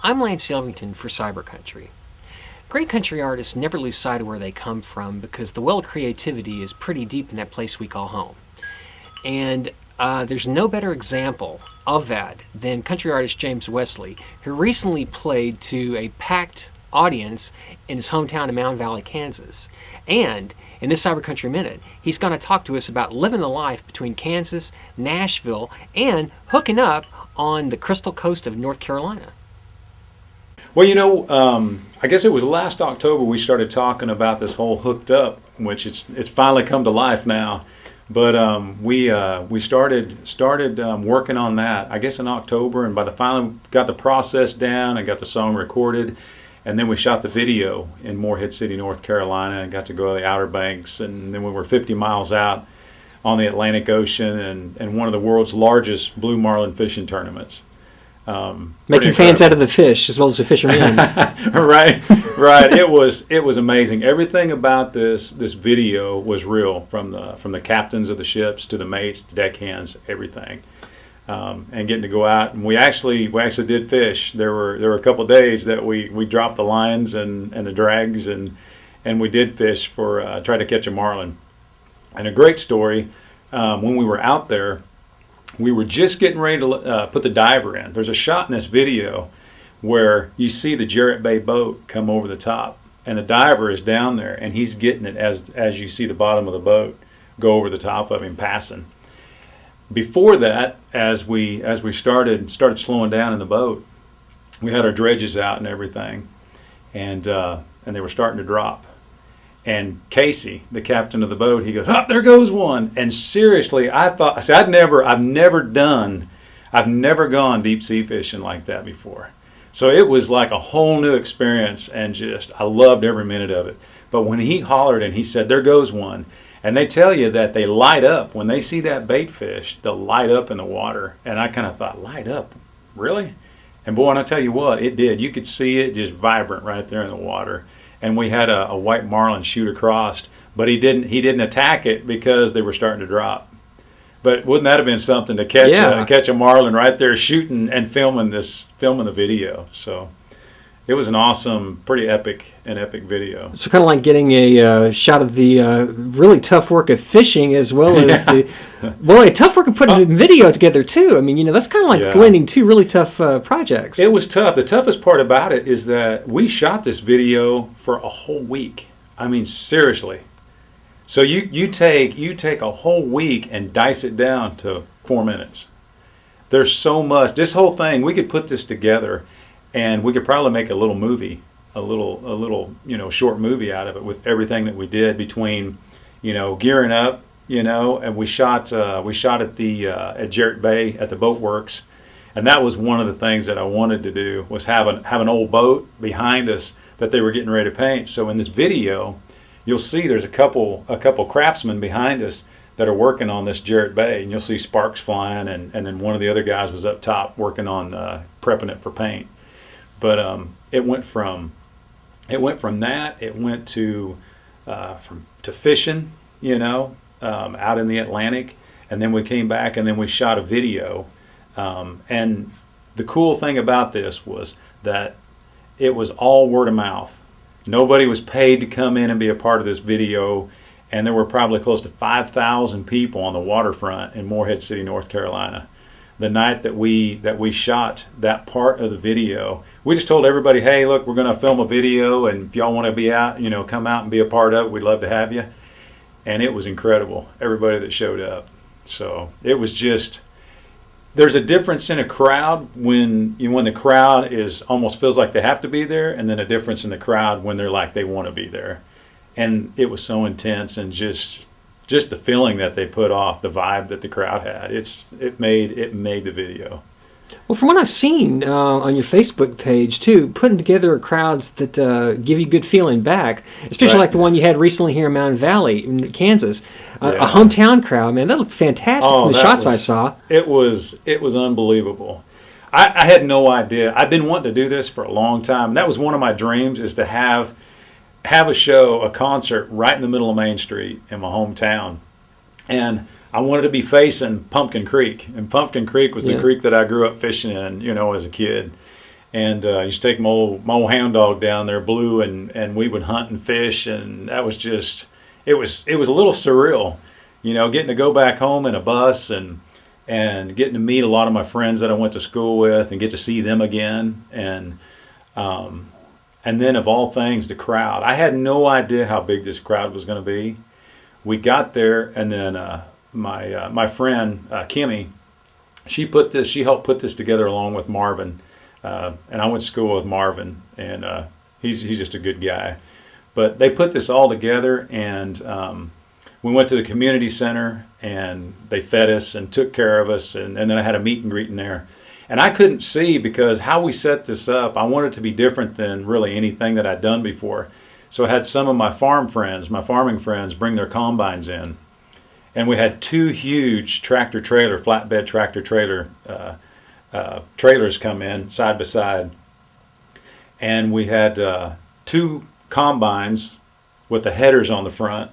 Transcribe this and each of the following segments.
I'm Lance Yelvington for CyberCountry. Great country artists never lose sight of where they come from because the well of creativity is pretty deep in that place we call home. And there's no better example of that than country artist James Wesley, who recently played to a packed audience in his hometown of Mound Valley, Kansas. And in this CyberCountry Minute, he's going to talk to us about living the life between Kansas, Nashville, and hooking up on the Crystal Coast of North Carolina. Well, I guess it was last October we started talking about this whole hooked up, which it's finally come to life now. But we started working on that, I guess in October, and by the finally got the process down and got the song recorded, and then we shot the video in Morehead City, North Carolina, and got to go to the Outer Banks, and then we were 50 miles out on the Atlantic Ocean and one of the world's largest blue marlin fishing tournaments. Making fans out of the fish as well as the fishermen. right. It was amazing. Everything about this video was real, from the captains of the ships to the mates, the deckhands, everything. And getting to go out, and we actually did fish. There were a couple of days that we dropped the lines and the drags and we did fish for try to catch a marlin. And a great story. When we were out there, we were just getting ready to put the diver in. There's a shot in this video where you see the Jarrett Bay boat come over the top, and the diver is down there, and he's getting it as you see the bottom of the boat go over the top of him passing. Before that, as we started slowing down in the boat, we had our dredges out and everything, and they were starting to drop. And Casey, the captain of the boat, he goes, "Oh, there goes one." And seriously, I said, I've never gone deep sea fishing like that before. So it was like a whole new experience, and I loved every minute of it. But when he hollered and he said, "There goes one," and they tell you that they light up when they see that bait fish, they'll light up in the water. And I kind of thought, light up, really? And boy, and I tell you what, it did. You could see it just vibrant right there in the water. And we had a white marlin shoot across, but he didn't attack it because they were starting to drop. But wouldn't that have been something to catch a marlin right there shooting and filming the video? So it was an awesome, pretty epic video. So kind of like getting a shot of the really tough work of fishing as well as tough work of putting a video together too. I mean, that's kind of like blending two really tough projects. It was tough. The toughest part about it is that we shot this video for a whole week. I mean, seriously. So you take a whole week and dice it down to 4 minutes. There's so much. This whole thing, we could put this together, and we could probably make a little movie, a little short movie out of it with everything that we did between, gearing up, and we shot at Jarrett Bay at the Boat Works, and that was one of the things that I wanted to do, was have an old boat behind us that they were getting ready to paint. So in this video, you'll see there's a couple craftsmen behind us that are working on this Jarrett Bay, and you'll see sparks flying, and then one of the other guys was up top working on prepping it for paint. But it went from that. It went to fishing, out in the Atlantic, and then we came back and then we shot a video. And the cool thing about this was that it was all word of mouth. Nobody was paid to come in and be a part of this video, and there were probably close to 5,000 people on the waterfront in Morehead City, North Carolina. The night that we shot that part of the video, we just told everybody, "Hey, look, we're going to film a video, and if y'all want to be out, come out and be a part of it, we'd love to have you." And it was incredible, everybody that showed up. So it was just, there's a difference in a crowd when the crowd almost feels like they have to be there, and then a difference in the crowd when they're like they want to be there. And it was so intense, and just the feeling that they put off, the vibe that the crowd had, it made the video. Well, from what I've seen on your Facebook page too, putting together crowds that give you good feeling back, especially like the one you had recently here in Mound Valley, in Kansas, a hometown crowd. Man, that looked fantastic from the shots I saw. It was unbelievable. I had no idea. I've been wanting to do this for a long time. That was one of my dreams, is to have a show, a concert right in the middle of Main Street in my hometown. And I wanted to be facing Pumpkin Creek. And Pumpkin Creek was the creek that I grew up fishing in, as a kid. And used to take my old hound dog down there, Blue, and we would hunt and fish, and that was just it was a little surreal, getting to go back home in a bus and getting to meet a lot of my friends that I went to school with and get to see them again, and then of all things, the crowd. I had no idea how big this crowd was going to be. We got there, and then my friend Kimmy, she helped put this together along with Marvin. And I went to school with Marvin, and he's just a good guy. But they put this all together, and we went to the community center, and they fed us and took care of us, and then I had a meet and greet in there. And I couldn't see, because how we set this up, I wanted it to be different than really anything that I'd done before. So I had some of my farming friends, bring their combines in. And we had two huge flatbed tractor trailer trailers come in side by side, and we had two combines with the headers on the front,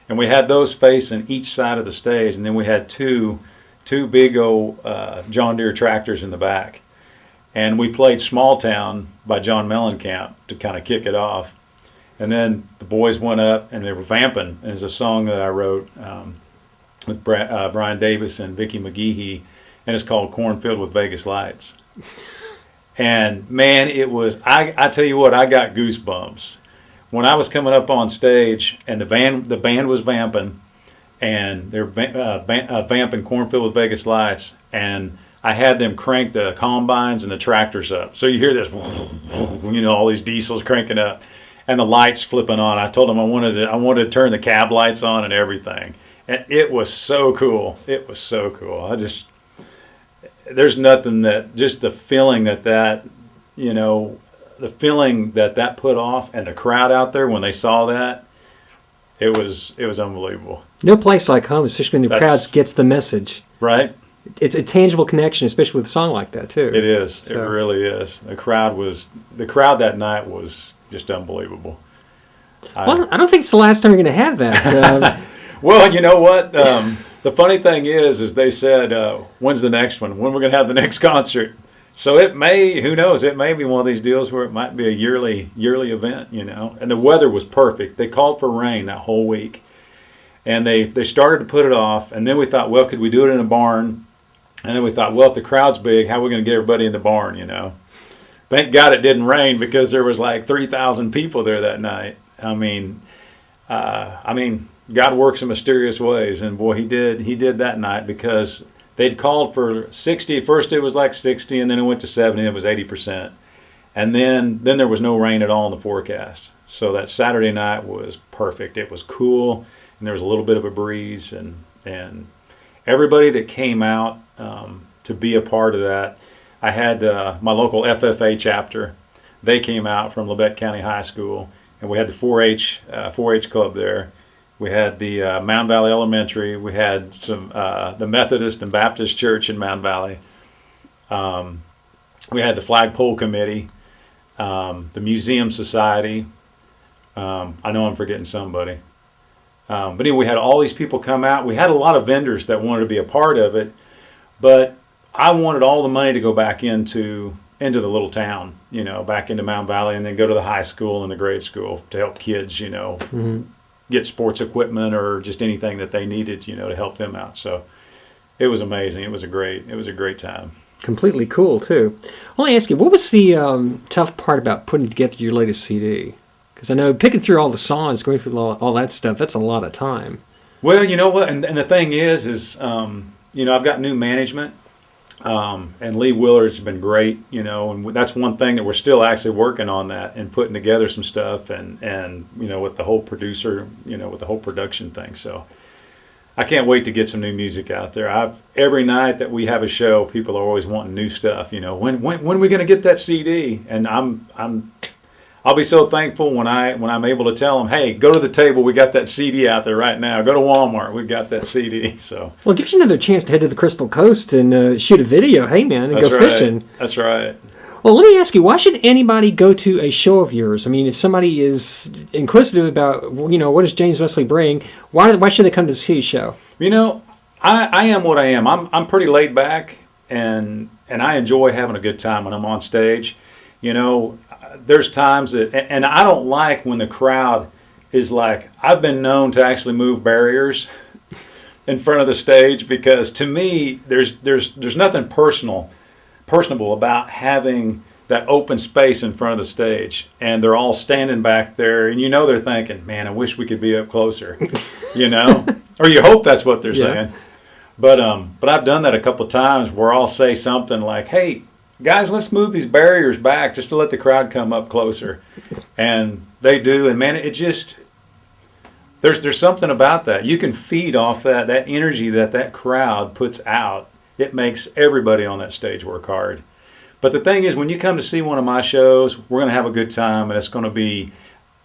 and we had those facing each side of the stage, and then we had two big old John Deere tractors in the back, and we played Small Town by John Mellencamp to kind of kick it off, and then the boys went up and they were vamping, and it's a song that I wrote with Brian Davis and Vicki McGehee, and it's called Cornfield with Vegas Lights. And man, it was, I tell you what, I got goosebumps. When I was coming up on stage and the band was vamping, and they're vamping Cornfield with Vegas Lights, and I had them crank the combines and the tractors up. So you hear this, all these diesels cranking up and the lights flipping on. I told them I wanted to turn the cab lights on and everything. And it was so cool. It was so cool. There's nothing that, just the feeling that put off, and the crowd out there when they saw that, it was unbelievable. No place like home, especially when the crowd gets the message. Right. It's a tangible connection, especially with a song like that too. It is. So. It really is. The crowd that night was just unbelievable. I don't think it's the last time you're going to have that. Well, you know what? The funny thing is they said, when's the next one? When we're going to have the next concert? So it may, who knows, it may be one of these deals where it might be a yearly event, And the weather was perfect. They called for rain that whole week. And they started to put it off. And then we thought, well, could we do it in a barn? And then we thought, well, if the crowd's big, how are we going to get everybody in the barn, Thank God it didn't rain, because there was like 3,000 people there that night. I mean, God works in mysterious ways, and boy, he did that night, because they'd called for 60. At first it was like 60, and then it went to 70, and it was 80%. And then there was no rain at all in the forecast. So that Saturday night was perfect. It was cool, and there was a little bit of a breeze, and everybody that came out to be a part of that. I had my local FFA chapter. They came out from Labette County High School, and we had the 4-H club there. We had the Mound Valley Elementary. We had some the Methodist and Baptist Church in Mound Valley. We had the Flagpole Committee, the Museum Society. I know I'm forgetting somebody. But anyway, we had all these people come out. We had a lot of vendors that wanted to be a part of it, but I wanted all the money to go back into the little town, back into Mound Valley, and then go to the high school and the grade school to help kids, get sports equipment or just anything that they needed, to help them out. So it was amazing. It was a great time. Completely cool too. Well, let me ask you, what was the tough part about putting together your latest CD? Because I know picking through all the songs, going through all that stuff, that's a lot of time. Well, you know what? And the thing is I've got new management. And Lee Willard's been great, and that's one thing that we're still actually working on that and putting together some stuff and with the whole producer, with the whole production thing. So I can't wait to get some new music out there. Every night that we have a show, people are always wanting new stuff, when are we going to get that CD? And I'll be so thankful when I'm able to tell them, hey, go to the table. We got that CD out there right now. Go to Walmart. We got that CD. So well, it gives you another chance to head to the Crystal Coast and shoot a video. Hey, man, and go fishing. That's right. Well, let me ask you, why should anybody go to a show of yours? I mean, if somebody is inquisitive about, what does James Wesley bring, why should they come to see a show? I am what I am. I'm pretty laid back. and I enjoy having a good time when I'm on stage. You know, there's times that, and I don't like when the crowd is like, I've been known to actually move barriers in front of the stage, because to me, there's nothing personable about having that open space in front of the stage, and they're all standing back there, and you know they're thinking, man, I wish we could be up closer, you know, or you hope that's what they're saying. But I've done that a couple of times where I'll say something like, hey, guys, let's move these barriers back just to let the crowd come up closer. And they do, and man, it just, there's something about that. You can feed off that energy that crowd puts out. It makes everybody on that stage work hard. But the thing is, when you come to see one of my shows, we're going to have a good time, and it's going to be,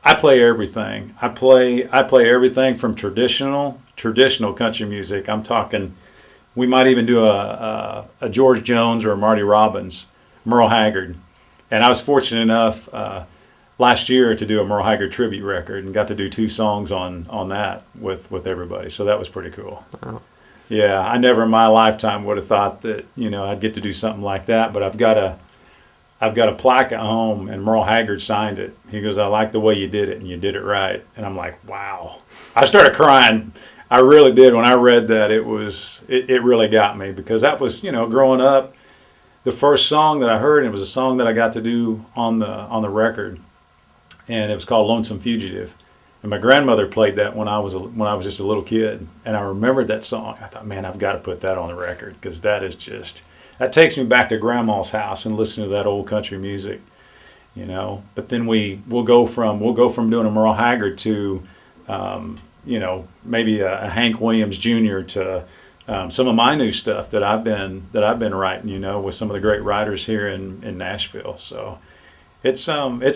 I play everything. I play everything from traditional country music. I'm talking, we might even do a George Jones or a Marty Robbins, Merle Haggard. And I was fortunate enough last year to do a Merle Haggard tribute record, and got to do 2 songs on that with everybody. So that was pretty cool. Wow. Yeah, I never in my lifetime would have thought that, you know, I'd get to do something like that. But I've got a plaque at home, and Merle Haggard signed it. He goes, I like the way you did it, and you did it right. And I'm like, wow. I started crying. I really did when I read that. It really got me, because that was, you know, growing up, the first song that I heard, and it was a song that I got to do on the record, and it was called Lonesome Fugitive. And my grandmother played that when I was just a little kid, and I remembered that song. I thought, man, I've got to put that on the record, because that takes me back to Grandma's house and listening to that old country music, you know. But then we'll go from doing a Merle Haggard to, you know, maybe a Hank Williams Jr. to some of my new stuff that I've been writing, you know, with some of the great writers here in Nashville. So it's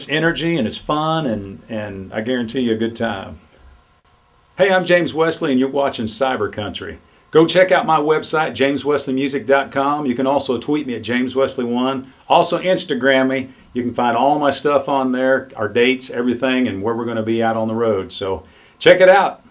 energy, and it's fun, and I guarantee you a good time. Hey, I'm James Wesley, and you're watching CyberCountry. Go check out my website, jameswesleymusic.com. You can also tweet me at jameswesley1. Also Instagram me. You can find all my stuff on there, our dates, everything, and where we're going to be out on the road. So check it out.